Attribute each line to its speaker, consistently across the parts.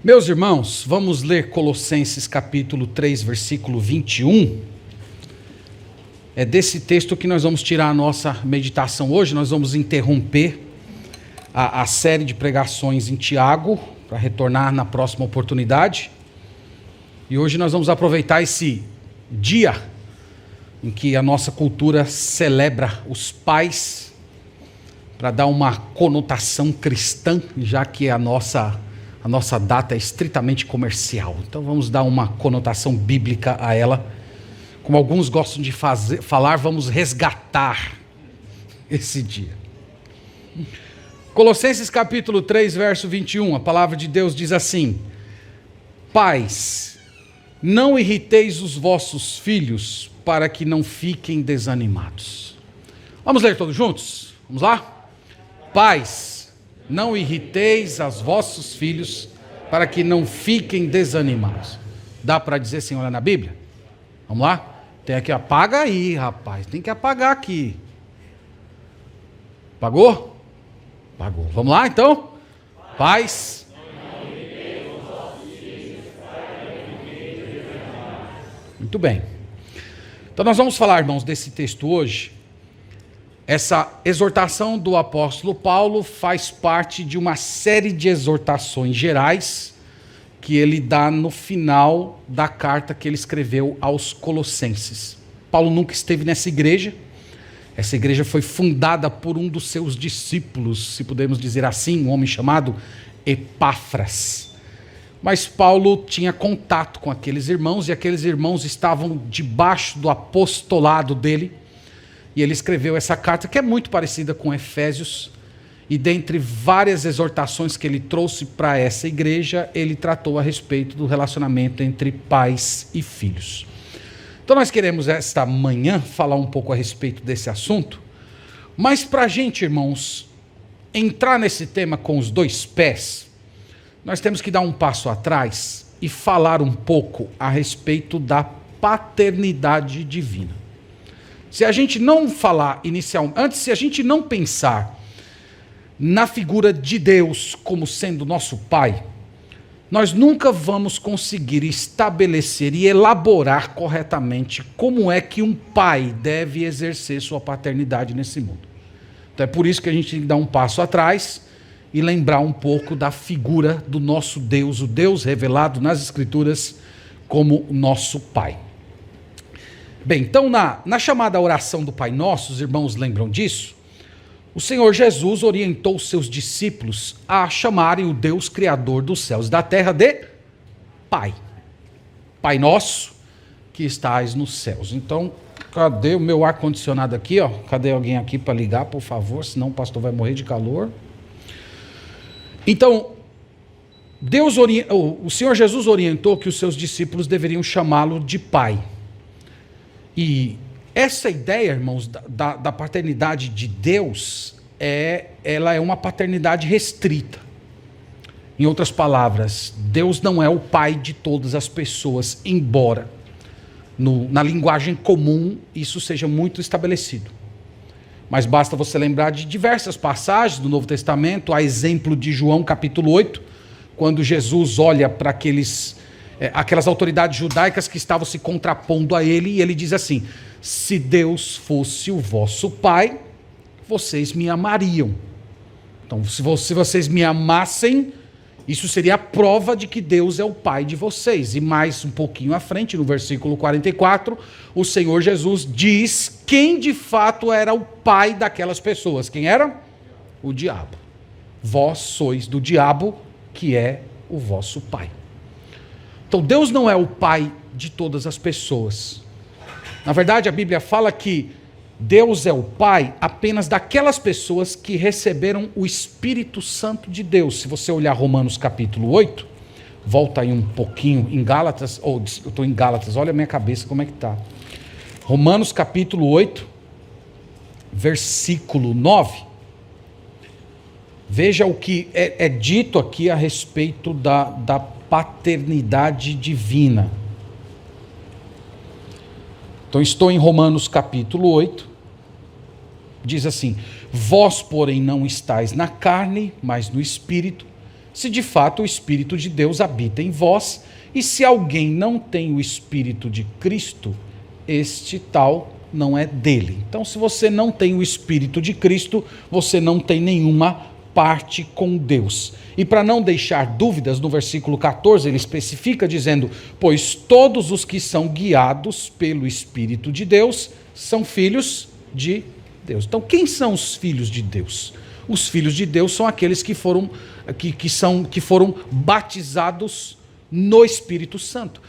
Speaker 1: Meus irmãos, vamos ler Colossenses capítulo 3, versículo 21. É desse texto que nós vamos tirar a nossa meditação hoje. Nós vamos interromper a série de pregações em Tiago, para retornar na próxima oportunidade. E hoje nós vamos aproveitar esse dia em que a nossa cultura celebra os pais, para dar uma conotação cristã, já que a nossa data é estritamente comercial. Então vamos dar uma conotação bíblica a ela. Como alguns gostam de falar, vamos resgatar esse dia. Colossenses capítulo 3, verso 21, a palavra de Deus diz assim: Pais, não irriteis os vossos filhos, para que não fiquem desanimados. Vamos ler todos juntos? Vamos lá? Pais, não irriteis os vossos filhos, para que não fiquem desanimados. Dá para dizer sem olhar na Bíblia? Vamos lá? Tem aqui, apaga aí, rapaz. Tem que apagar aqui. Apagou? Apagou. Vamos lá, então? Pais. Muito bem. Então nós vamos falar, irmãos, desse texto hoje. Essa exortação do apóstolo Paulo faz parte de uma série de exortações gerais que ele dá no final da carta que ele escreveu aos Colossenses. Paulo nunca esteve nessa igreja. Essa igreja foi fundada por um dos seus discípulos, se podemos dizer assim, um homem chamado Epáfras. Mas Paulo tinha contato com aqueles irmãos, e aqueles irmãos estavam debaixo do apostolado dele. E ele escreveu essa carta, que é muito parecida com Efésios, e dentre várias exortações que ele trouxe para essa igreja, ele tratou a respeito do relacionamento entre pais e filhos. Então nós queremos esta manhã falar um pouco a respeito desse assunto, mas para a gente, irmãos, entrar nesse tema com os dois pés, nós temos que dar um passo atrás e falar um pouco a respeito da paternidade divina. Se a gente não falar inicialmente, se a gente não pensar na figura de Deus como sendo nosso Pai, nós nunca vamos conseguir estabelecer e elaborar corretamente como é que um pai deve exercer sua paternidade nesse mundo. Então é por isso que a gente tem que dar um passo atrás e lembrar um pouco da figura do nosso Deus, o Deus revelado nas Escrituras como nosso Pai. Bem, então na chamada oração do Pai Nosso, os irmãos lembram disso? O Senhor Jesus orientou os seus discípulos a chamarem o Deus Criador dos céus e da terra de Pai. Pai Nosso que estás nos céus. Então, cadê o meu ar-condicionado aqui? Ó? Cadê alguém aqui para ligar, por favor? Senão o pastor vai morrer de calor. Então, o Senhor Jesus orientou que os seus discípulos deveriam chamá-lo de Pai. E essa ideia, irmãos, da paternidade de Deus, ela é uma paternidade restrita. Em outras palavras, Deus não é o pai de todas as pessoas, embora na linguagem comum isso seja muito estabelecido. Mas basta você lembrar de diversas passagens do Novo Testamento, a exemplo de João capítulo 8, quando Jesus olha para aquelas autoridades judaicas que estavam se contrapondo a ele, e ele diz assim: se Deus fosse o vosso pai, vocês me amariam. Então, se vocês me amassem, isso seria a prova de que Deus é o pai de vocês. E mais um pouquinho à frente, no versículo 44, o Senhor Jesus diz quem de fato era o pai daquelas pessoas. Quem era? O diabo. Vós sois do diabo, que é o vosso pai. Então Deus não é o pai de todas as pessoas. Na verdade, a Bíblia fala que Deus é o pai apenas daquelas pessoas que receberam o Espírito Santo de Deus. Se você olhar Romanos capítulo 8, volta aí um pouquinho em Gálatas, eu estou em Gálatas, olha a minha cabeça como é que está. Romanos capítulo 8, versículo 9. Veja o que é dito aqui a respeito da paternidade divina. Então estou em Romanos capítulo 8, diz assim: vós, porém, não estáis na carne, mas no Espírito, se de fato o Espírito de Deus habita em vós, e se alguém não tem o Espírito de Cristo, este tal não é dele. Então, se você não tem o Espírito de Cristo, você não tem nenhuma parte com Deus. E para não deixar dúvidas, no versículo 14 ele especifica dizendo: pois todos os que são guiados pelo Espírito de Deus são filhos de Deus. Então, quem são os filhos de Deus? Os filhos de Deus são aqueles que foram batizados no Espírito Santo.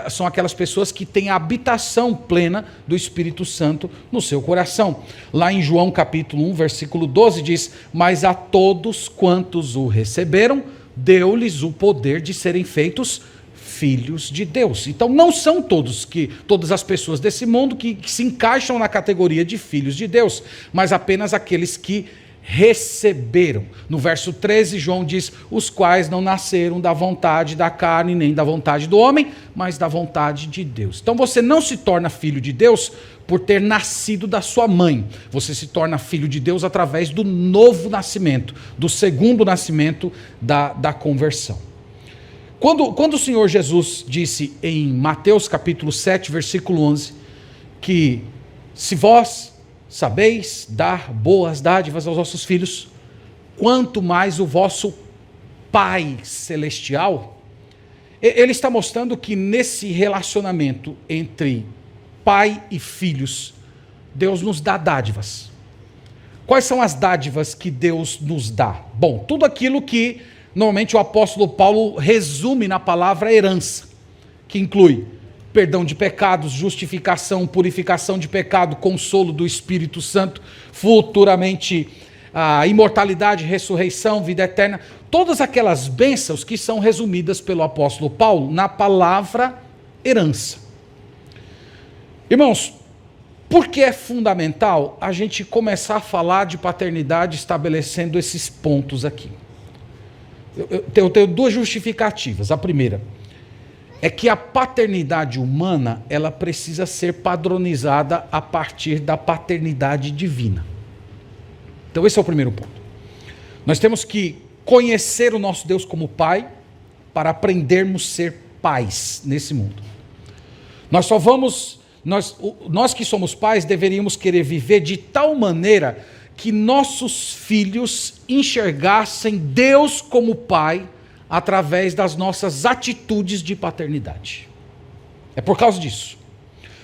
Speaker 1: São aquelas pessoas que têm a habitação plena do Espírito Santo no seu coração. Lá em João capítulo 1, versículo 12 diz: mas a todos quantos o receberam, deu-lhes o poder de serem feitos filhos de Deus. Então não são todas as pessoas desse mundo que se encaixam na categoria de filhos de Deus, mas apenas aqueles que receberam. No verso 13, João diz: os quais não nasceram da vontade da carne, nem da vontade do homem, mas da vontade de Deus. Então você não se torna filho de Deus por ter nascido da sua mãe. Você se torna filho de Deus através do novo nascimento, do segundo nascimento da conversão. Quando o Senhor Jesus disse em Mateus capítulo 7, versículo 11, que se vós sabeis dar boas dádivas aos vossos filhos, quanto mais o vosso Pai Celestial. Ele está mostrando que nesse relacionamento entre pai e filhos, Deus nos dá dádivas. Quais são as dádivas que Deus nos dá? Bom, tudo aquilo que normalmente o apóstolo Paulo resume na palavra herança, que inclui perdão de pecados, justificação, purificação de pecado, consolo do Espírito Santo, futuramente a imortalidade, ressurreição, vida eterna, todas aquelas bênçãos que são resumidas pelo apóstolo Paulo na palavra herança. Irmãos, por que é fundamental a gente começar a falar de paternidade estabelecendo esses pontos aqui? Eu tenho duas justificativas. A primeira é que a paternidade humana, ela precisa ser padronizada a partir da paternidade divina. Então esse é o primeiro ponto. Nós temos que conhecer o nosso Deus como Pai para aprendermos a ser pais nesse mundo. Nós que somos pais deveríamos querer viver de tal maneira que nossos filhos enxergassem Deus como Pai através das nossas atitudes de paternidade. É por causa disso.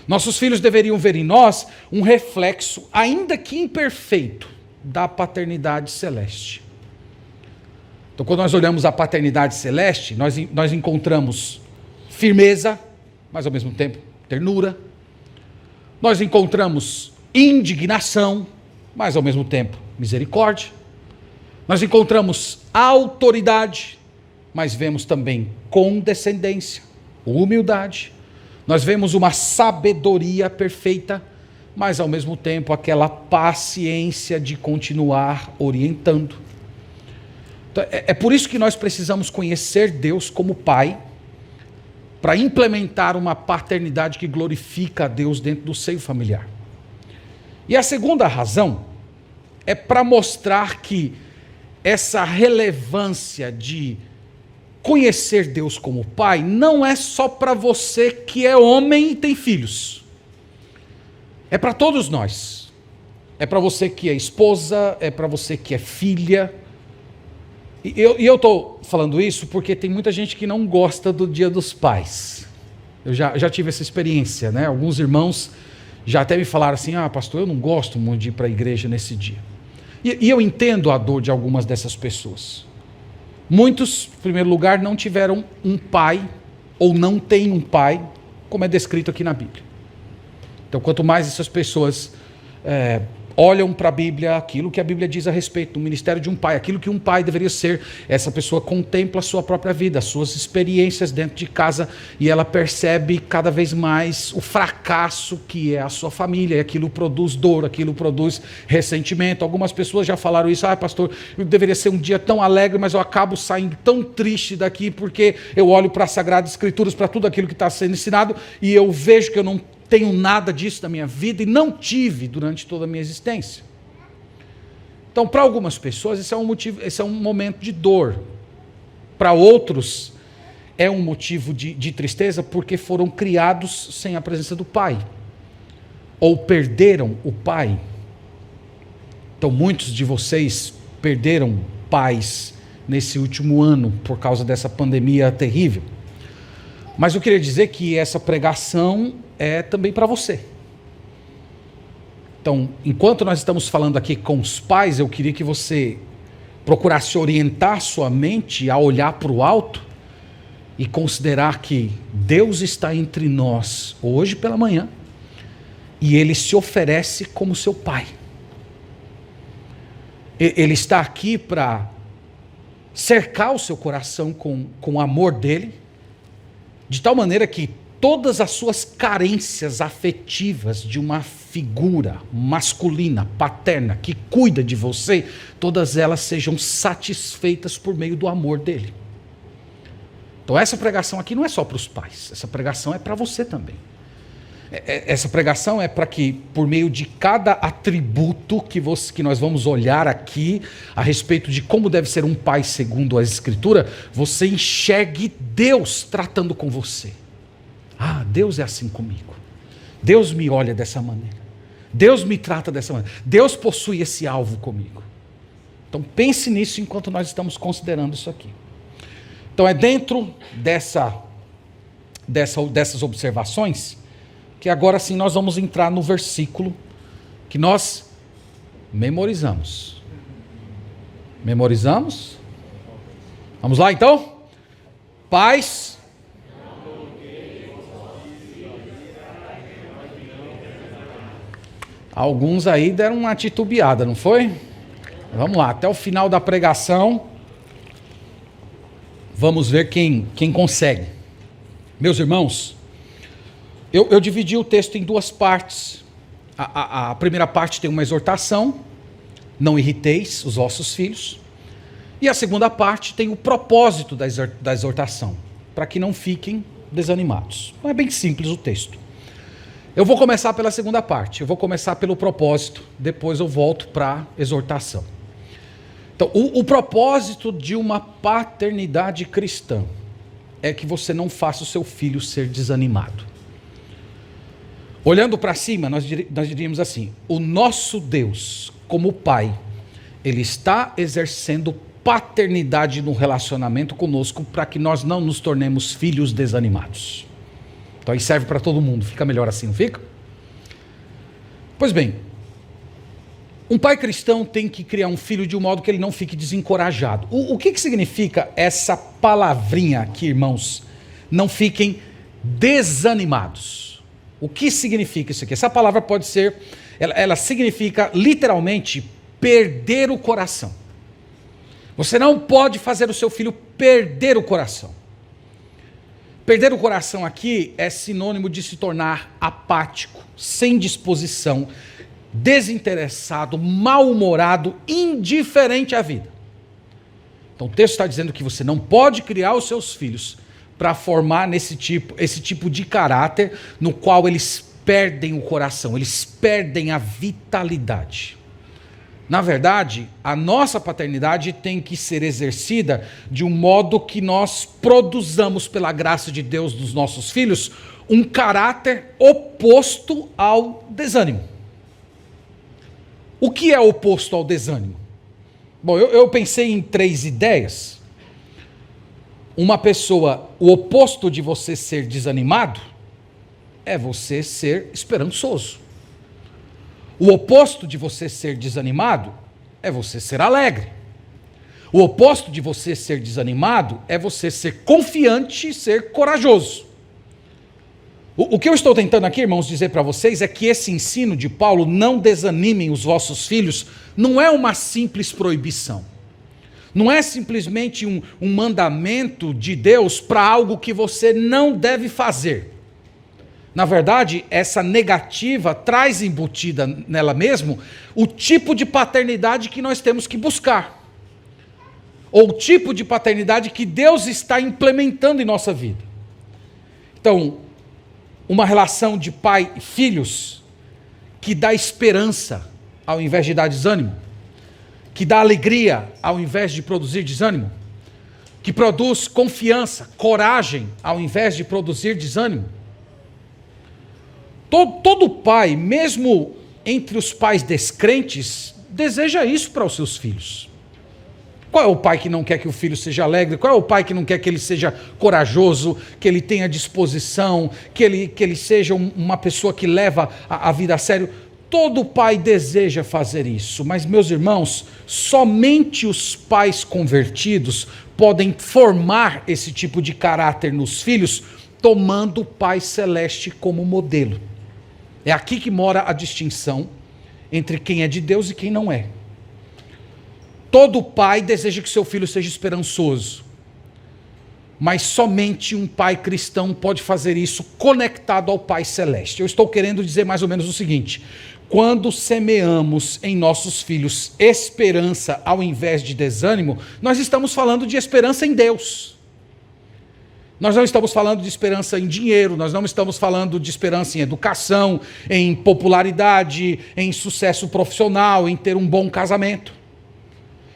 Speaker 1: Nossos filhos deveriam ver em nós um reflexo, ainda que imperfeito, da paternidade celeste. Então, quando nós olhamos a paternidade celeste, nós encontramos firmeza, mas ao mesmo tempo ternura. Nós encontramos indignação, mas ao mesmo tempo misericórdia. Nós encontramos autoridade, mas vemos também condescendência, humildade. Nós vemos uma sabedoria perfeita, mas ao mesmo tempo aquela paciência de continuar orientando. Então, é por isso que nós precisamos conhecer Deus como Pai, para implementar uma paternidade que glorifica a Deus dentro do seio familiar. E a segunda razão é para mostrar que essa relevância de conhecer Deus como Pai não é só para você que é homem e tem filhos. É para todos nós. É para você que é esposa, é para você que é filha. E eu estou falando isso porque tem muita gente que não gosta do Dia dos Pais. Eu já tive essa experiência, né? Alguns irmãos já até me falaram assim: pastor, eu não gosto muito de ir para a igreja nesse dia. E eu entendo a dor de algumas dessas pessoas. Muitos, em primeiro lugar, não tiveram um pai, ou não têm um pai, como é descrito aqui na Bíblia. Então, quanto mais essas pessoas olham para a Bíblia, aquilo que a Bíblia diz a respeito do ministério de um pai, aquilo que um pai deveria ser, essa pessoa contempla a sua própria vida, as suas experiências dentro de casa, e ela percebe cada vez mais o fracasso que é a sua família, e aquilo produz dor, aquilo produz ressentimento. Algumas pessoas já falaram isso: pastor, deveria ser um dia tão alegre, mas eu acabo saindo tão triste daqui, porque eu olho para as Sagradas Escrituras, para tudo aquilo que está sendo ensinado, e eu vejo que eu não tenho nada disso na minha vida e não tive durante toda a minha existência. Então, para algumas pessoas, esse é um momento de dor. Para outros, é um motivo de tristeza porque foram criados sem a presença do pai, ou perderam o pai. Então, muitos de vocês perderam pais nesse último ano por causa dessa pandemia terrível. Mas eu queria dizer que essa pregação é também para você. Então, enquanto nós estamos falando aqui com os pais, eu queria que você procurasse orientar sua mente a olhar para o alto e considerar que Deus está entre nós hoje pela manhã e Ele se oferece como seu pai. Ele está aqui para cercar o seu coração com o amor dele, de tal maneira que todas as suas carências afetivas de uma figura masculina, paterna, que cuida de você, todas elas sejam satisfeitas por meio do amor dele. Então essa pregação aqui não é só para os pais, essa pregação é para você também. Essa pregação é para que, por meio de cada atributo que nós vamos olhar aqui, a respeito de como deve ser um pai segundo a Escritura, você enxergue Deus tratando com você. Ah, Deus é assim comigo. Deus me olha dessa maneira. Deus me trata dessa maneira. Deus possui esse alvo comigo. Então pense nisso enquanto nós estamos considerando isso aqui. Então é dentro dessas observações que agora sim nós vamos entrar no versículo que nós memorizamos. Memorizamos? Vamos lá então? Pais. Alguns aí deram uma titubeada, não foi? Vamos lá, até o final da pregação, vamos ver quem consegue. Meus irmãos, eu dividi o texto em duas partes. A primeira parte tem uma exortação, não irriteis os vossos filhos. E a segunda parte tem o propósito da exortação, para que não fiquem desanimados. Então é bem simples o texto. Eu vou começar pela segunda parte, eu vou começar pelo propósito, depois eu volto para a exortação. Então, o propósito de uma paternidade cristã é que você não faça o seu filho ser desanimado. Olhando para cima, nós diríamos assim: o nosso Deus, como Pai, Ele está exercendo paternidade no relacionamento conosco para que nós não nos tornemos filhos desanimados. Então aí serve para todo mundo, fica melhor assim, não fica? Pois bem, um pai cristão tem que criar um filho de um modo que ele não fique desencorajado. O que significa essa palavrinha aqui, irmãos? Não fiquem desanimados. O que significa isso aqui? Essa palavra pode ser, ela significa literalmente perder o coração. Você não pode fazer o seu filho perder o coração. Perder o coração aqui é sinônimo de se tornar apático, sem disposição, desinteressado, mal-humorado, indiferente à vida. Então o texto está dizendo que você não pode criar os seus filhos para formar esse tipo de caráter no qual eles perdem o coração, eles perdem a vitalidade. Na verdade, a nossa paternidade tem que ser exercida de um modo que nós produzamos, pela graça de Deus, dos nossos filhos, um caráter oposto ao desânimo. O que é oposto ao desânimo? Bom, eu pensei em 3 ideias. Uma pessoa, o oposto de você ser desanimado é você ser esperançoso. O oposto de você ser desanimado é você ser alegre. O oposto de você ser desanimado é você ser confiante e ser corajoso. O que eu estou tentando aqui, irmãos, dizer para vocês é que esse ensino de Paulo, não desanimem os vossos filhos, não é uma simples proibição. Não é simplesmente um mandamento de Deus para algo que você não deve fazer. Na verdade, essa negativa traz embutida nela mesmo o tipo de paternidade que nós temos que buscar. Ou o tipo de paternidade que Deus está implementando em nossa vida. Então, uma relação de pai e filhos que dá esperança ao invés de dar desânimo, que dá alegria ao invés de produzir desânimo. que produz confiança, coragem, ao invés de produzir desânimo. Todo pai, mesmo entre os pais descrentes, deseja isso para os seus filhos. Qual é o pai que não quer que o filho seja alegre? Qual é o pai que não quer que ele seja corajoso, que ele tenha disposição, que ele seja uma pessoa que leva a vida a sério? Todo pai deseja fazer isso, mas, meus irmãos, somente os pais convertidos podem formar esse tipo de caráter nos filhos, tomando o Pai Celeste como modelo. É aqui que mora a distinção entre quem é de Deus e quem não é. Todo pai deseja que seu filho seja esperançoso, mas somente um pai cristão pode fazer isso conectado ao Pai Celeste. Eu estou querendo dizer mais ou menos o seguinte: quando semeamos em nossos filhos esperança ao invés de desânimo, nós estamos falando de esperança em Deus. Nós não estamos falando de esperança em dinheiro, nós não estamos falando de esperança em educação, em popularidade, em sucesso profissional, em ter um bom casamento.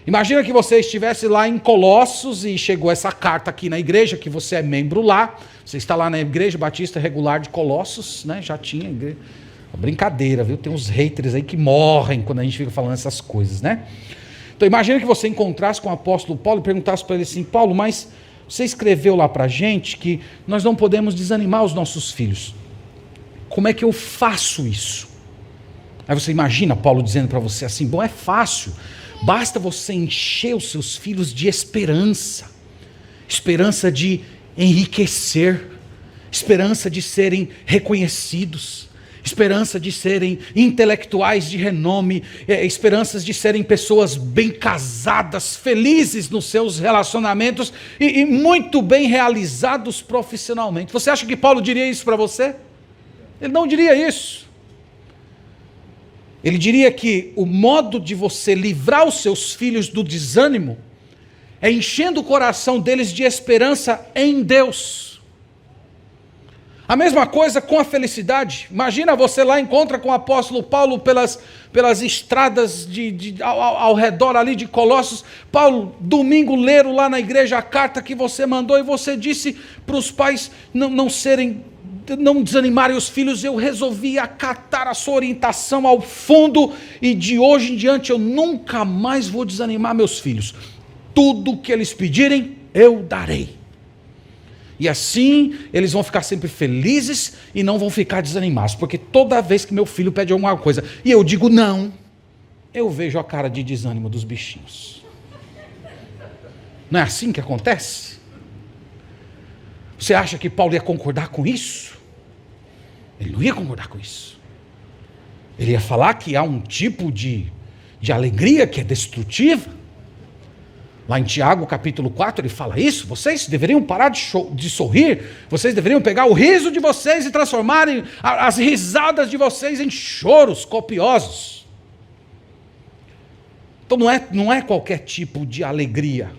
Speaker 1: Imagina que você estivesse lá em Colossos e chegou essa carta aqui na igreja, que você é membro lá, você está lá na Igreja Batista Regular de Colossos, né? Já tinha igreja. Brincadeira, viu? Tem uns haters aí que morrem quando a gente fica falando essas coisas, né? Então imagina que você encontrasse com o apóstolo Paulo e perguntasse para ele assim: Paulo, mas você escreveu lá para a gente que nós não podemos desanimar os nossos filhos. Como é que eu faço isso? Aí você imagina Paulo dizendo para você assim: bom, é fácil. Basta você encher os seus filhos de esperança. Esperança de enriquecer. Esperança de serem reconhecidos. Esperança de serem intelectuais de renome, esperanças de serem pessoas bem casadas, felizes nos seus relacionamentos e muito bem realizados profissionalmente. Você acha que Paulo diria isso para você? Ele não diria isso. Ele diria que o modo de você livrar os seus filhos do desânimo é enchendo o coração deles de esperança em Deus. A mesma coisa com a felicidade. Imagina você lá encontra com o apóstolo Paulo pelas estradas ao redor ali de Colossos. Paulo, domingo, leram lá na igreja a carta que você mandou e você disse para os pais não desanimarem os filhos. Eu resolvi acatar a sua orientação ao fundo e de hoje em diante eu nunca mais vou desanimar meus filhos. Tudo que eles pedirem, eu darei. E assim eles vão ficar sempre felizes e não vão ficar desanimados. Porque toda vez que meu filho pede alguma coisa e eu digo não, eu vejo a cara de desânimo dos bichinhos. Não é assim que acontece? Você acha que Paulo ia concordar com isso? Ele não ia concordar com isso. Ele ia falar que há um tipo de alegria que é destrutiva. Lá em Tiago, capítulo 4, ele fala isso: vocês deveriam parar de sorrir, vocês deveriam pegar o riso de vocês e transformarem as risadas de vocês em choros copiosos. Então não é qualquer tipo de alegria,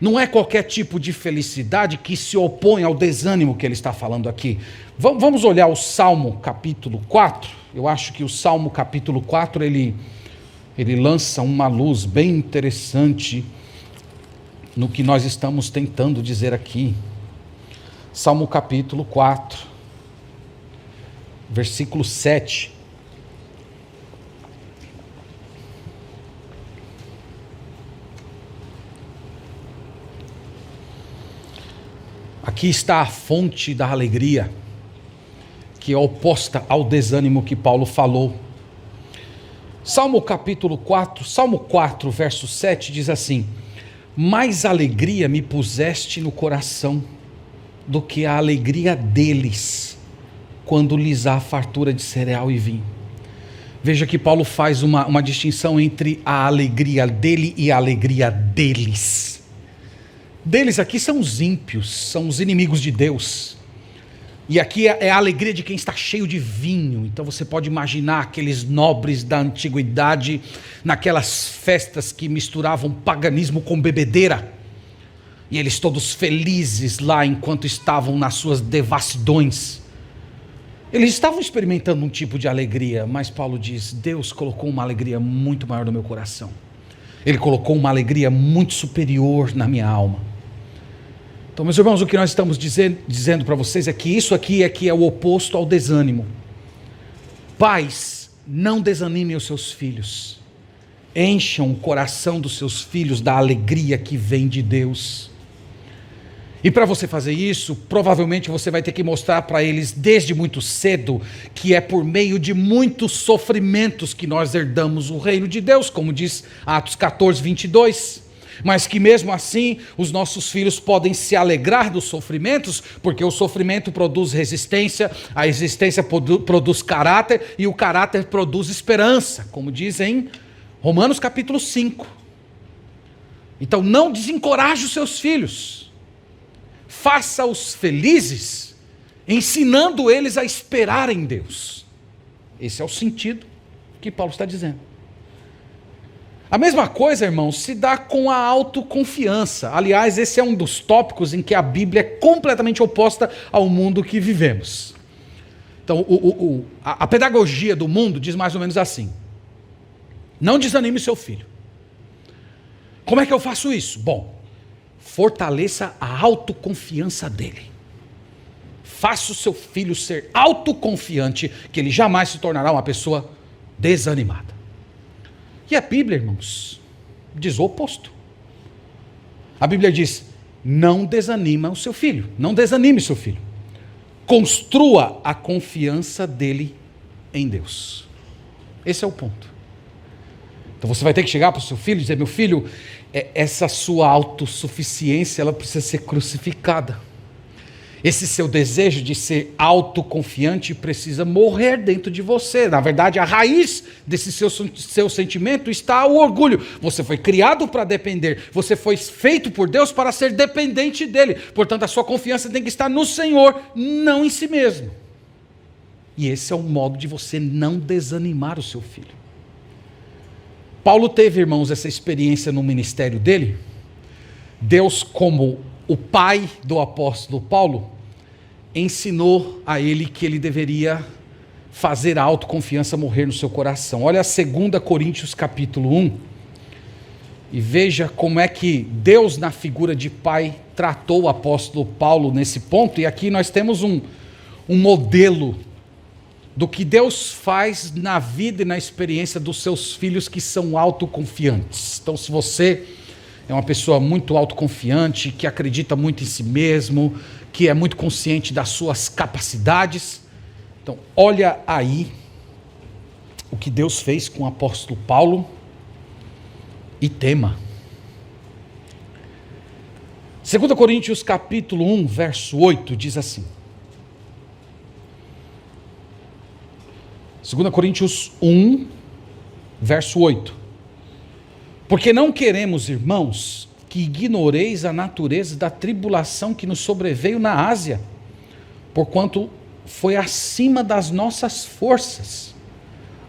Speaker 1: não é qualquer tipo de felicidade que se opõe ao desânimo que ele está falando aqui. Vamos olhar o Salmo capítulo 4, eu acho que o Salmo capítulo 4, ele lança uma luz bem interessante no que nós estamos tentando dizer aqui. Salmo capítulo 4, versículo 7. Aqui está a fonte da alegria, que é oposta ao desânimo que Paulo falou. Salmo capítulo 4, Salmo 4, verso 7 diz assim: mais alegria me puseste no coração do que a alegria deles, quando lhes há fartura de cereal e vinho. Veja que Paulo faz uma distinção entre a alegria dele e a alegria deles. Deles aqui são os ímpios, são os inimigos de Deus. E aqui é a alegria de quem está cheio de vinho. Então você pode imaginar aqueles nobres da antiguidade, naquelas festas que misturavam paganismo com bebedeira. E eles todos felizes lá enquanto estavam nas suas devassidões. Eles estavam experimentando um tipo de alegria, mas Paulo diz: Deus colocou uma alegria muito maior no meu coração. Ele colocou uma alegria muito superior na minha alma. Então, meus irmãos, o que nós estamos dizendo para vocês é que isso aqui é o oposto ao desânimo. Pais, não desanimem os seus filhos. Encham o coração dos seus filhos da alegria que vem de Deus. E para você fazer isso, provavelmente você vai ter que mostrar para eles desde muito cedo que é por meio de muitos sofrimentos que nós herdamos o reino de Deus, como diz Atos 14, 22. Mas que mesmo assim os nossos filhos podem se alegrar dos sofrimentos, porque o sofrimento produz resistência, a resistência produz caráter e o caráter produz esperança, como diz em Romanos capítulo 5. Então não desencoraje os seus filhos, faça-os felizes, ensinando eles a esperar em Deus. Esse é o sentido que Paulo está dizendo. A mesma coisa, irmãos, se dá com a autoconfiança. Aliás, esse é um dos tópicos em que a Bíblia é completamente oposta ao mundo que vivemos. Então, a pedagogia do mundo diz mais ou menos assim: não desanime seu filho. Como é que eu faço isso? Bom, fortaleça a autoconfiança dele. Faça o seu filho ser autoconfiante, que ele jamais se tornará uma pessoa desanimada. E a Bíblia, irmãos, diz o oposto. A Bíblia diz: não desanima o seu filho, não desanime seu filho. Construa a confiança dele em Deus. Esse é o ponto. Então você vai ter que chegar para o seu filho e dizer: meu filho, essa sua autossuficiência, ela precisa ser crucificada. Esse seu desejo de ser autoconfiante precisa morrer dentro de você. Na verdade, a raiz desse seu sentimento está o orgulho. Você foi criado para depender. Você foi feito por Deus para ser dependente dele. Portanto, a sua confiança tem que estar no Senhor, não em si mesmo. E esse é o modo de você não desanimar o seu filho. Paulo teve, irmãos, essa experiência no ministério dele. Deus, como o pai do apóstolo Paulo, ensinou a ele que ele deveria fazer a autoconfiança morrer no seu coração. Olha 2 Coríntios capítulo 1 e veja como é que Deus, na figura de pai, tratou o apóstolo Paulo nesse ponto. E aqui nós temos um modelo do que Deus faz na vida e na experiência dos seus filhos que são autoconfiantes. Então, se você é uma pessoa muito autoconfiante, que acredita muito em si mesmo, que é muito consciente das suas capacidades, então olha aí o que Deus fez com o apóstolo Paulo e tema. 2 Coríntios capítulo 1, verso 8, diz assim. 2 Coríntios 1, verso 8. Porque não queremos, irmãos, que ignoreis a natureza da tribulação que nos sobreveio na Ásia, porquanto foi acima das nossas forças,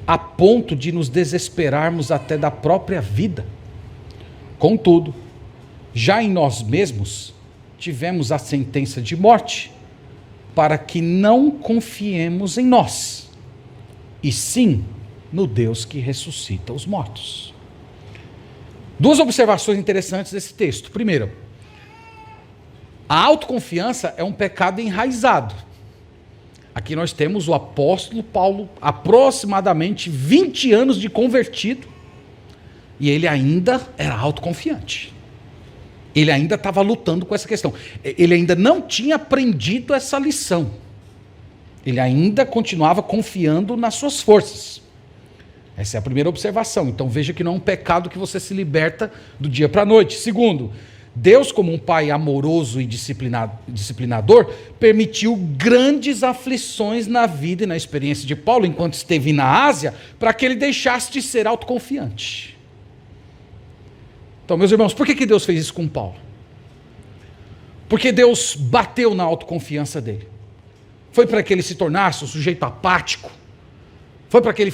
Speaker 1: a ponto de nos desesperarmos até da própria vida. Contudo, já em nós mesmos tivemos a sentença de morte, para que não confiemos em nós, e sim no Deus que ressuscita os mortos. Duas observações interessantes desse texto. Primeiro, a autoconfiança é um pecado enraizado. Aqui nós temos o apóstolo Paulo, aproximadamente 20 anos de convertido, e ele ainda era autoconfiante. Ele ainda estava lutando com essa questão. Ele ainda não tinha aprendido essa lição. Ele ainda continuava confiando nas suas forças. Essa é a primeira observação. Então veja que não é um pecado que você se liberta do dia para a noite. Segundo, Deus, como um pai amoroso e disciplinador, permitiu grandes aflições na vida e na experiência de Paulo, enquanto esteve na Ásia, para que ele deixasse de ser autoconfiante. Então, meus irmãos, por que Deus fez isso com Paulo? Porque Deus bateu na autoconfiança dele. Foi para que ele se tornasse um sujeito apático? Foi para que ele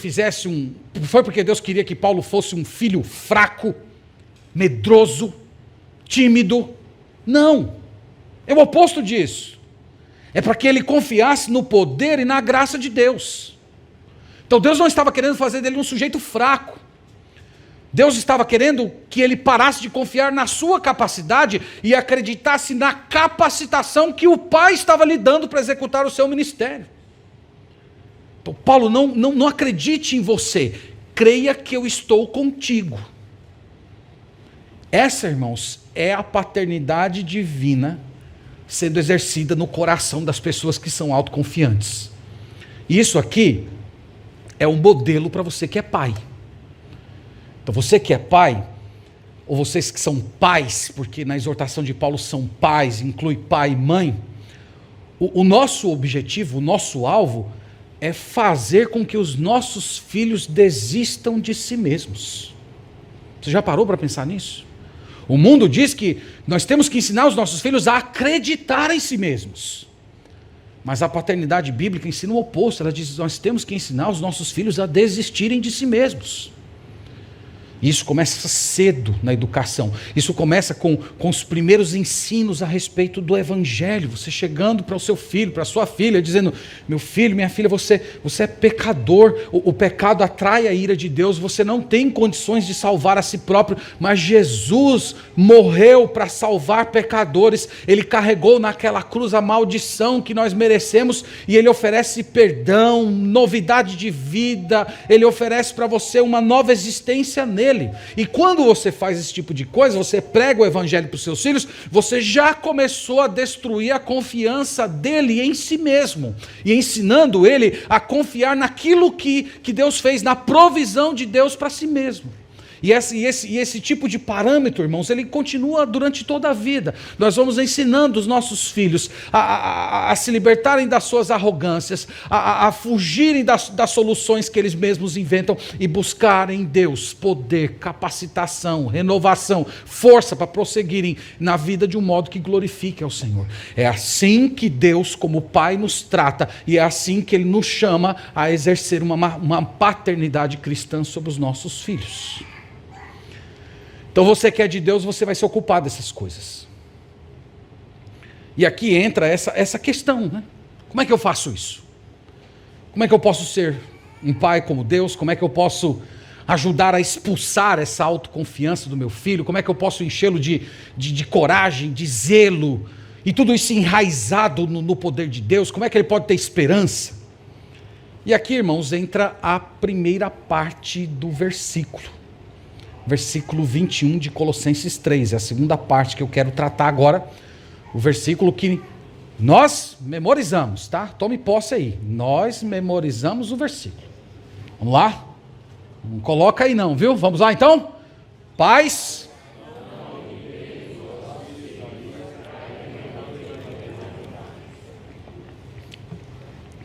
Speaker 1: Foi porque Deus queria que Paulo fosse um filho fraco, medroso, tímido? Não. É o oposto disso. É para que ele confiasse no poder e na graça de Deus. Então Deus não estava querendo fazer dele um sujeito fraco. Deus estava querendo que ele parasse de confiar na sua capacidade e acreditasse na capacitação que o Pai estava lhe dando para executar o seu ministério. Então, Paulo, não acredite em você, creia que eu estou contigo. Essa, irmãos, é a paternidade divina sendo exercida no coração das pessoas que são autoconfiantes. E isso aqui é um modelo para você que é pai. Então você que é pai, ou vocês que são pais, porque na exortação de Paulo são pais, inclui pai e mãe, o nosso objetivo, o nosso alvo, é fazer com que os nossos filhos desistam de si mesmos. Você já parou para pensar nisso? O mundo diz que nós temos que ensinar os nossos filhos a acreditar em si mesmos. Mas a paternidade bíblica ensina o oposto. Ela diz que nós temos que ensinar os nossos filhos a desistirem de si mesmos. Isso começa cedo na educação. Isso começa com os primeiros ensinos a respeito do Evangelho. Você chegando para o seu filho, para a sua filha, dizendo: meu filho, minha filha, você é pecador. O pecado atrai a ira de Deus. Você não tem condições de salvar a si próprio. Mas Jesus morreu para salvar pecadores. Ele carregou naquela cruz a maldição que nós merecemos. E Ele oferece perdão, novidade de vida. Ele oferece para você uma nova existência nele. E quando você faz esse tipo de coisa, você prega o Evangelho para os seus filhos, você já começou a destruir a confiança dele em si mesmo, e ensinando ele a confiar naquilo que Deus fez, na provisão de Deus para si mesmo. E esse tipo de parâmetro, irmãos, ele continua durante toda a vida. Nós vamos ensinando os nossos filhos a se libertarem das suas arrogâncias, a fugirem das soluções que eles mesmos inventam e buscarem em Deus poder, capacitação, renovação, força para prosseguirem na vida de um modo que glorifique ao Senhor. É assim que Deus, como Pai, nos trata, e é assim que Ele nos chama a exercer uma paternidade cristã sobre os nossos filhos. Então você que é de Deus, você vai se ocupar dessas coisas. E aqui entra essa questão, né? Como é que eu faço isso? Como é que eu posso ser um pai como Deus? Como é que eu posso ajudar a expulsar essa autoconfiança do meu filho? Como é que eu posso enchê-lo de coragem, de zelo? E tudo isso enraizado no poder de Deus? Como é que ele pode ter esperança? E aqui, irmãos, entra a primeira parte do versículo. Versículo 21 de Colossenses 3, é a segunda parte que eu quero tratar agora, o versículo que nós memorizamos, tá? Tome posse aí, nós memorizamos o versículo. Vamos lá? Não coloca aí não, viu? Vamos lá então? Pais.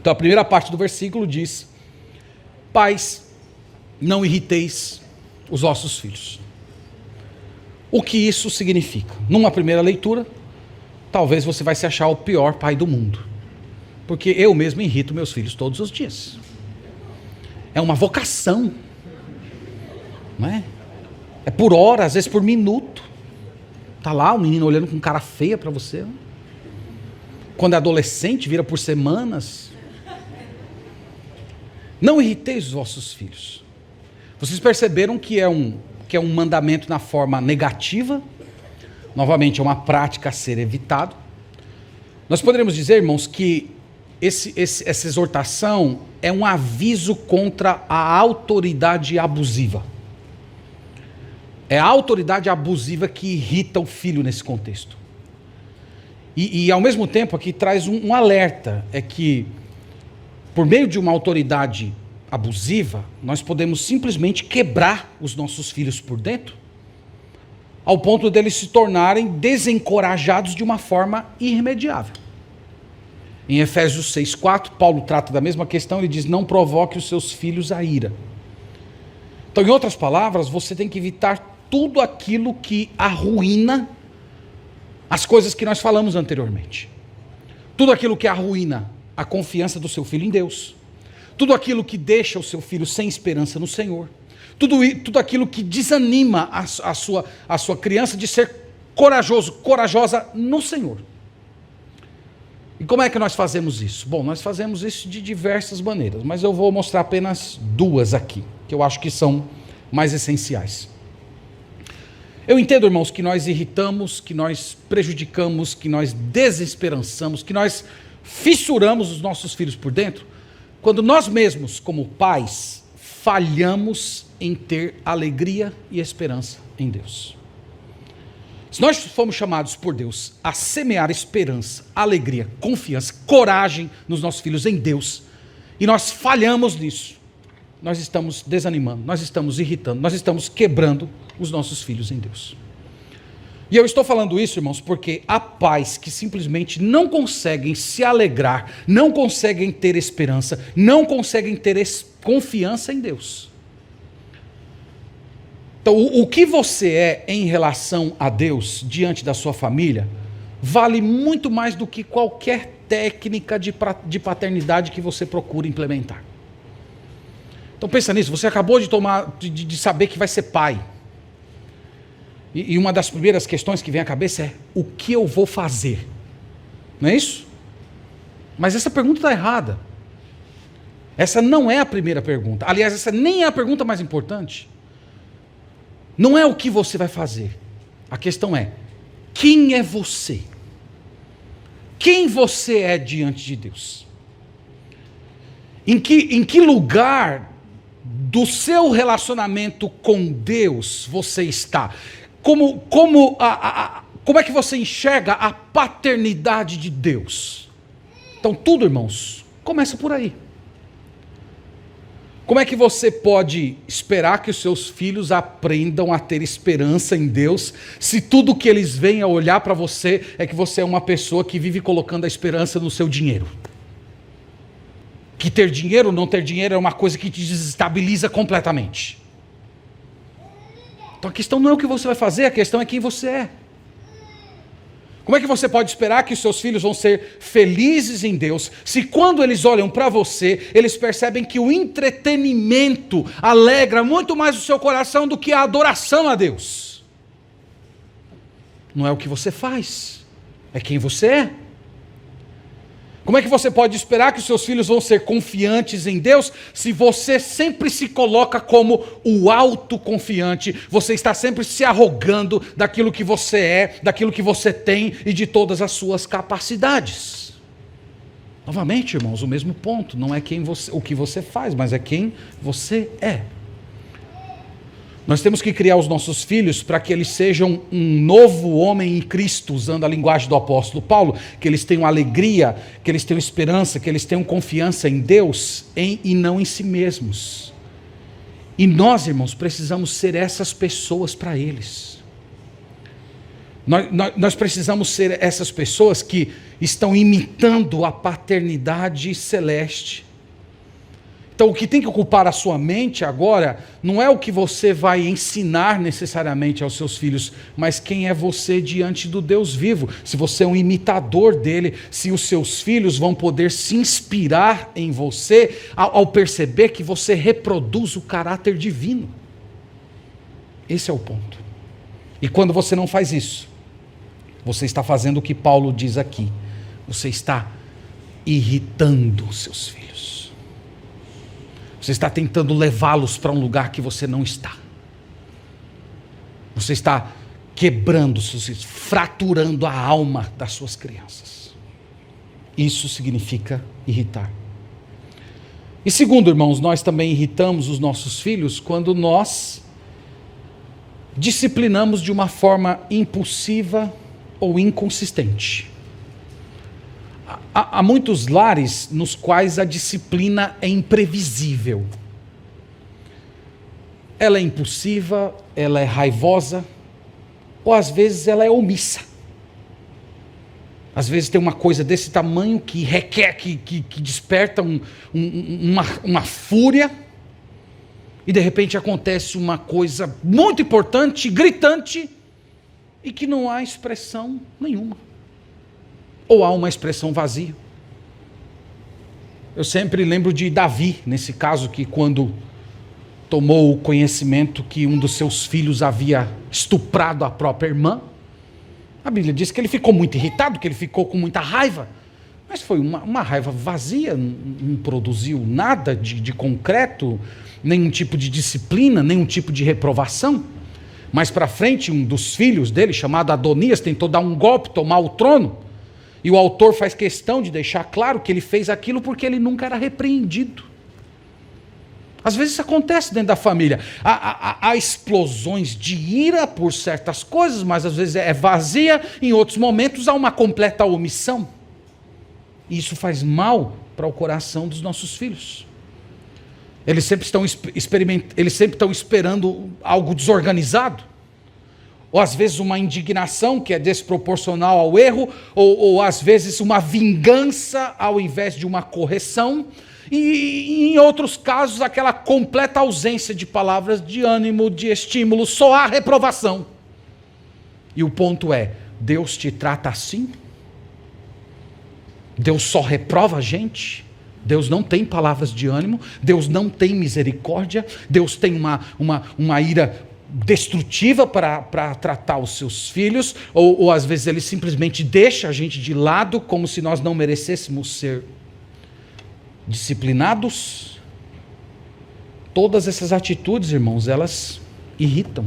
Speaker 1: Então a primeira parte do versículo diz: pais, não irriteis os vossos filhos. O que isso significa? Numa primeira leitura, talvez você vai se achar o pior pai do mundo, porque eu mesmo irrito meus filhos todos os dias. É uma vocação, não é? É por hora, às vezes por minuto. Está lá o menino olhando com cara feia para você. Quando é adolescente, vira por semanas. Não irriteis os vossos filhos. Vocês perceberam que é um mandamento na forma negativa? Novamente, é uma prática a ser evitado. Nós poderíamos dizer, irmãos, que essa exortação é um aviso contra a autoridade abusiva. É a autoridade abusiva que irrita o filho nesse contexto. E ao mesmo tempo aqui traz um alerta, é que por meio de uma autoridade abusiva, nós podemos simplesmente quebrar os nossos filhos por dentro, ao ponto deles se tornarem desencorajados de uma forma irremediável. Em Efésios 6,4, Paulo trata da mesma questão, ele diz: não provoque os seus filhos a ira. Então, em outras palavras, você tem que evitar tudo aquilo que arruína as coisas que nós falamos anteriormente. Tudo aquilo que arruína a confiança do seu filho em Deus. Tudo aquilo que deixa o seu filho sem esperança no Senhor. Tudo aquilo que desanima a sua criança de ser corajosa no Senhor. E como é que nós fazemos isso? Bom, nós fazemos isso de diversas maneiras, mas eu vou mostrar apenas duas aqui, que eu acho que são mais essenciais. Eu entendo, irmãos, que nós irritamos, que nós prejudicamos, que nós desesperançamos, que nós fissuramos os nossos filhos por dentro, quando nós mesmos, como pais, falhamos em ter alegria e esperança em Deus. Se nós fomos chamados por Deus a semear esperança, alegria, confiança, coragem nos nossos filhos em Deus, e nós falhamos nisso, nós estamos desanimando, nós estamos irritando, nós estamos quebrando os nossos filhos em Deus. E eu estou falando isso, irmãos, porque há pais que simplesmente não conseguem se alegrar, não conseguem ter esperança, não conseguem ter confiança em Deus. Então, o que você é em relação a Deus, diante da sua família, vale muito mais do que qualquer técnica de paternidade que você procura implementar. Então pensa nisso, você acabou de saber que vai ser pai. E uma das primeiras questões que vem à cabeça é: o que eu vou fazer? Não é isso? Mas essa pergunta está errada. Essa não é a primeira pergunta. Aliás, essa nem é a pergunta mais importante. Não é o que você vai fazer. A questão é: quem é você? Quem você é diante de Deus? Em que lugar do seu relacionamento com Deus você está? Como é que você enxerga a paternidade de Deus? Então tudo, irmãos, começa por aí. Como é que você pode esperar que os seus filhos aprendam a ter esperança em Deus, se tudo que eles veem a olhar para você é que você é uma pessoa que vive colocando a esperança no seu dinheiro? Que ter dinheiro ou não ter dinheiro é uma coisa que te desestabiliza completamente. Então a questão não é o que você vai fazer, a questão é quem você é. Como é que você pode esperar que os seus filhos vão ser felizes em Deus, se quando eles olham para você, eles percebem que o entretenimento alegra muito mais o seu coração do que a adoração a Deus? Não é o que você faz, é quem você é. Como é que você pode esperar que os seus filhos vão ser confiantes em Deus, se você sempre se coloca como o autoconfiante, você está sempre se arrogando daquilo que você é, daquilo que você tem e de todas as suas capacidades? Novamente, irmãos, o mesmo ponto, não é o que você faz, mas é quem você é. Nós temos que criar os nossos filhos para que eles sejam um novo homem em Cristo, usando a linguagem do apóstolo Paulo, que eles tenham alegria, que eles tenham esperança, que eles tenham confiança em Deus e não em si mesmos. E nós, irmãos, precisamos ser essas pessoas para eles. Nós precisamos ser essas pessoas que estão imitando a paternidade celeste. Então, o que tem que ocupar a sua mente agora não é o que você vai ensinar necessariamente aos seus filhos, mas quem é você diante do Deus vivo. Se você é um imitador dele, se os seus filhos vão poder se inspirar em você ao perceber que você reproduz o caráter divino. Esse é o ponto. E quando você não faz isso, você está fazendo o que Paulo diz aqui. Você está irritando os seus filhos. Você está tentando levá-los para um lugar que você não está. Você está quebrando seus filhos, fraturando a alma das suas crianças. Isso significa irritar. E segundo, irmãos, nós também irritamos os nossos filhos quando nós disciplinamos de uma forma impulsiva ou inconsistente. Há muitos lares nos quais a disciplina é imprevisível. Ela é impulsiva, ela é raivosa, ou às vezes ela é omissa. Às vezes tem uma coisa desse tamanho que requer, que desperta uma fúria, e de repente acontece uma coisa muito importante, gritante, e que não há expressão nenhuma. Ou há uma expressão vazia. Eu sempre lembro de Davi, nesse caso, que quando tomou o conhecimento que um dos seus filhos havia estuprado a própria irmã, a Bíblia diz que ele ficou muito irritado, que ele ficou com muita raiva, mas foi uma raiva vazia, não produziu nada de concreto, nenhum tipo de disciplina, nenhum tipo de reprovação. Mais para frente, um dos filhos dele, chamado Adonias, tentou dar um golpe, tomar o trono. E o autor faz questão de deixar claro que ele fez aquilo porque ele nunca era repreendido. Às vezes isso acontece dentro da família. Há explosões de ira por certas coisas, mas às vezes é vazia. Em outros momentos há uma completa omissão. E isso faz mal para o coração dos nossos filhos. Eles sempre estão esperando algo desorganizado. Ou às vezes uma indignação que é desproporcional ao erro, ou às vezes uma vingança ao invés de uma correção. E em outros casos, aquela completa ausência de palavras de ânimo, de estímulo, só há reprovação. E o ponto é, Deus te trata assim? Deus só reprova a gente? Deus não tem palavras de ânimo, Deus não tem misericórdia, Deus tem uma ira destrutiva para tratar os seus filhos, ou às vezes Ele simplesmente deixa a gente de lado, como se nós não merecêssemos ser disciplinados. Todas essas atitudes, irmãos, elas irritam,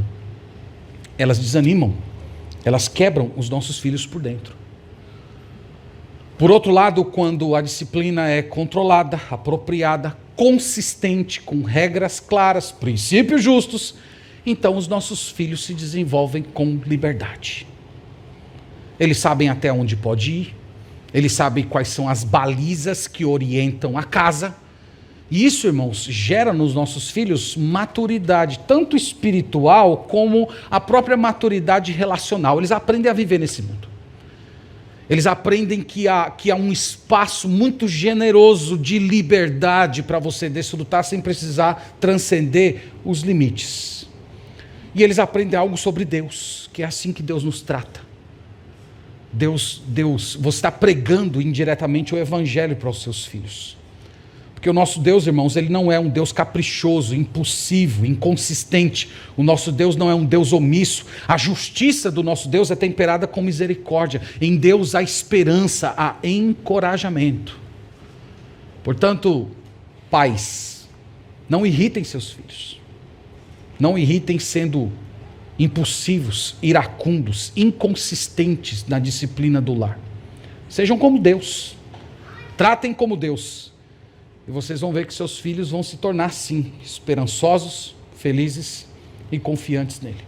Speaker 1: elas desanimam, elas quebram os nossos filhos por dentro. Por outro lado, quando a disciplina é controlada, apropriada, consistente, com regras claras, princípios justos, então os nossos filhos se desenvolvem com liberdade. Eles sabem até onde pode ir, eles sabem quais são as balizas que orientam a casa. E isso, irmãos, gera nos nossos filhos maturidade, tanto espiritual como a própria maturidade relacional. Eles aprendem a viver nesse mundo. Eles aprendem que há um espaço muito generoso de liberdade para você desfrutar sem precisar transcender os limites. E eles aprendem algo sobre Deus, que é assim que Deus nos trata. Deus, você está pregando indiretamente o evangelho para os seus filhos. Porque o nosso Deus, irmãos, ele não é um Deus caprichoso, impulsivo, inconsistente. O nosso Deus não é um Deus omisso. A justiça do nosso Deus é temperada com misericórdia. Em Deus há esperança, há encorajamento. Portanto, pais, não irritem seus filhos. Não irritem sendo impulsivos, iracundos, inconsistentes na disciplina do lar. Sejam como Deus. Tratem como Deus. E vocês vão ver que seus filhos vão se tornar, sim, esperançosos, felizes e confiantes nele.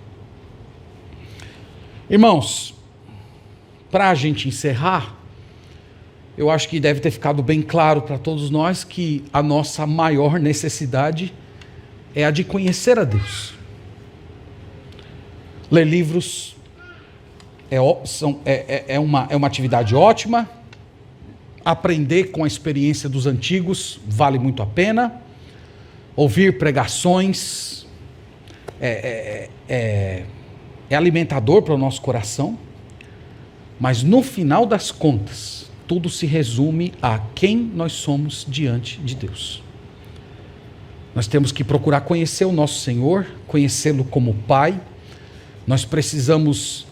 Speaker 1: Irmãos, para a gente encerrar, eu acho que deve ter ficado bem claro para todos nós que a nossa maior necessidade é a de conhecer a Deus. Ler livros é uma atividade ótima. Aprender com a experiência dos antigos vale muito a pena. Ouvir pregações é alimentador para o nosso coração. Mas no final das contas, tudo se resume a quem nós somos diante de Deus. Nós temos que procurar conhecer o nosso Senhor, conhecê-lo como Pai. Nós precisamos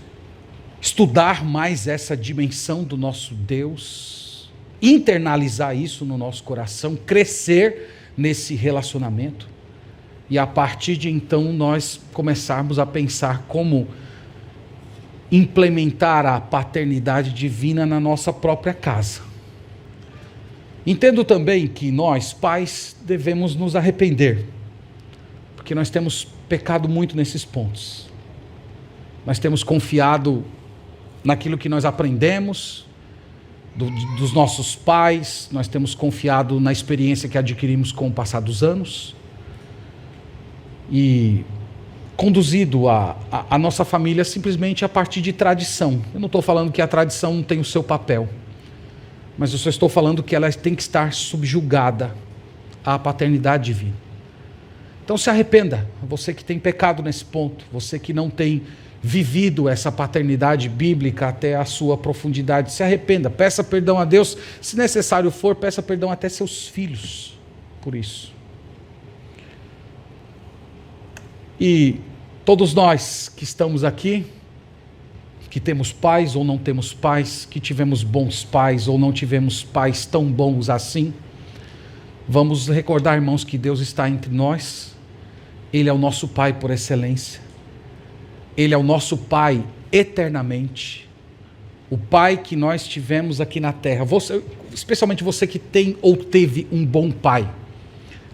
Speaker 1: estudar mais essa dimensão do nosso Deus, internalizar isso no nosso coração, crescer nesse relacionamento, e a partir de então nós começarmos a pensar como implementar a paternidade divina na nossa própria casa. Entendo também que nós, pais, devemos nos arrepender, porque nós temos pecado muito nesses pontos. Nós temos confiado naquilo que nós aprendemos dos nossos pais, nós temos confiado na experiência que adquirimos com o passar dos anos e conduzido a nossa família simplesmente a partir de tradição. Eu não estou falando que a tradição não tem o seu papel, mas eu só estou falando que ela tem que estar subjugada à paternidade divina. Então se arrependa, você que tem pecado nesse ponto, você que não tem vivido essa paternidade bíblica até a sua profundidade, se arrependa, peça perdão a Deus, se necessário for, peça perdão até seus filhos por isso. E todos nós que estamos aqui, que temos pais ou não temos pais, que tivemos bons pais ou não tivemos pais tão bons assim, vamos recordar, irmãos, que Deus está entre nós, Ele é o nosso Pai por excelência. Ele é o nosso Pai eternamente. O Pai que nós tivemos aqui na terra. Você, especialmente você que tem ou teve um bom pai.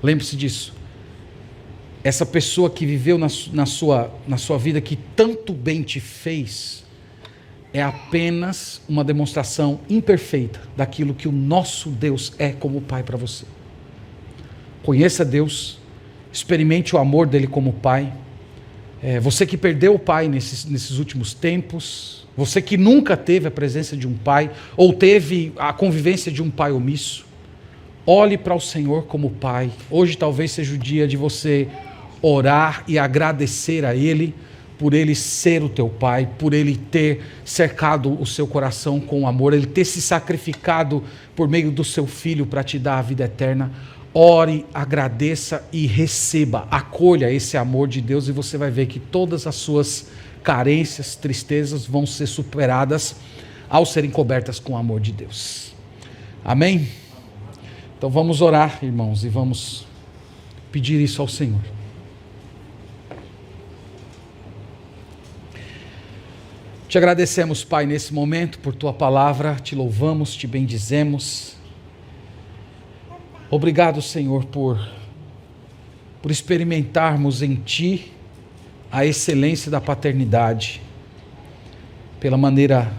Speaker 1: Lembre-se disso. Essa pessoa que viveu na sua vida, que tanto bem te fez, é apenas uma demonstração imperfeita daquilo que o nosso Deus é como Pai para você. Conheça Deus, experimente o amor dele como Pai. Você que perdeu o Pai nesses últimos tempos, você que nunca teve a presença de um Pai, ou teve a convivência de um Pai omisso, olhe para o Senhor como Pai. Hoje talvez seja o dia de você orar e agradecer a Ele, por Ele ser o teu Pai, por Ele ter cercado o seu coração com amor, Ele ter se sacrificado por meio do seu Filho para te dar a vida eterna. Ore, agradeça e receba, acolha esse amor de Deus e você vai ver que todas as suas carências, tristezas vão ser superadas ao serem cobertas com o amor de Deus. Amém? Então vamos orar, irmãos, e vamos pedir isso ao Senhor. Te agradecemos, Pai, nesse momento por Tua palavra, te louvamos, te bendizemos. Obrigado, Senhor, por experimentarmos em Ti a excelência da paternidade, pela maneira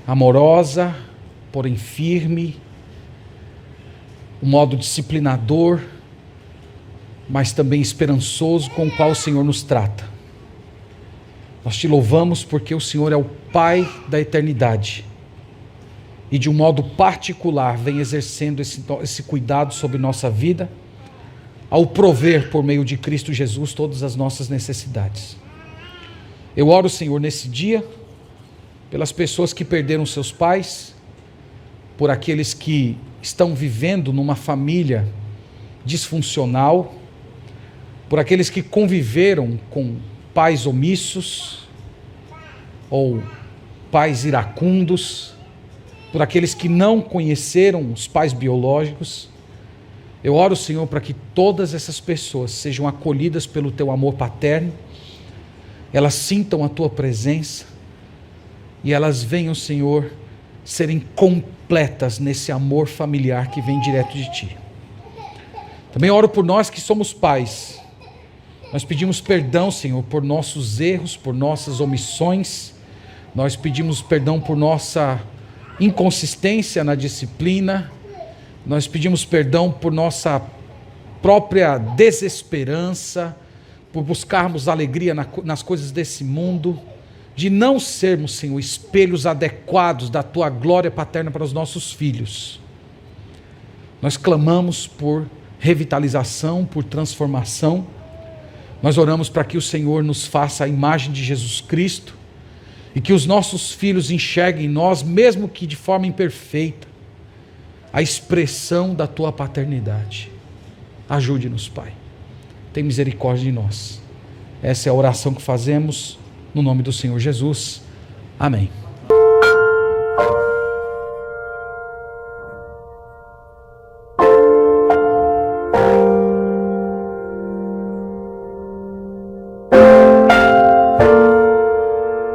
Speaker 1: amorosa, porém firme, o modo disciplinador, mas também esperançoso com o qual o Senhor nos trata. Nós te louvamos porque o Senhor é o Pai da eternidade e de um modo particular vem exercendo esse cuidado sobre nossa vida ao prover por meio de Cristo Jesus todas as nossas necessidades. Eu oro, Senhor, nesse dia pelas pessoas que perderam seus pais, por aqueles que estão vivendo numa família disfuncional, por aqueles que conviveram com pais omissos ou pais iracundos, por aqueles que não conheceram os pais biológicos. Eu oro, Senhor, para que todas essas pessoas sejam acolhidas pelo Teu amor paterno, elas sintam a Tua presença e elas venham, Senhor, serem completas nesse amor familiar que vem direto de Ti. Também oro por nós que somos pais. Nós pedimos perdão, Senhor, por nossos erros, por nossas omissões. Nós pedimos perdão por nossa inconsistência na disciplina. Nós pedimos perdão por nossa própria desesperança, por buscarmos alegria nas coisas desse mundo, de não sermos, Senhor, espelhos adequados da Tua glória paterna para os nossos filhos. Nós clamamos por revitalização, por transformação. Nós oramos para que o Senhor nos faça a imagem de Jesus Cristo e que os nossos filhos enxerguem em nós, mesmo que de forma imperfeita, a expressão da Tua paternidade. Ajude-nos, Pai. Tem misericórdia de nós. Essa é a oração que fazemos no nome do Senhor Jesus. Amém.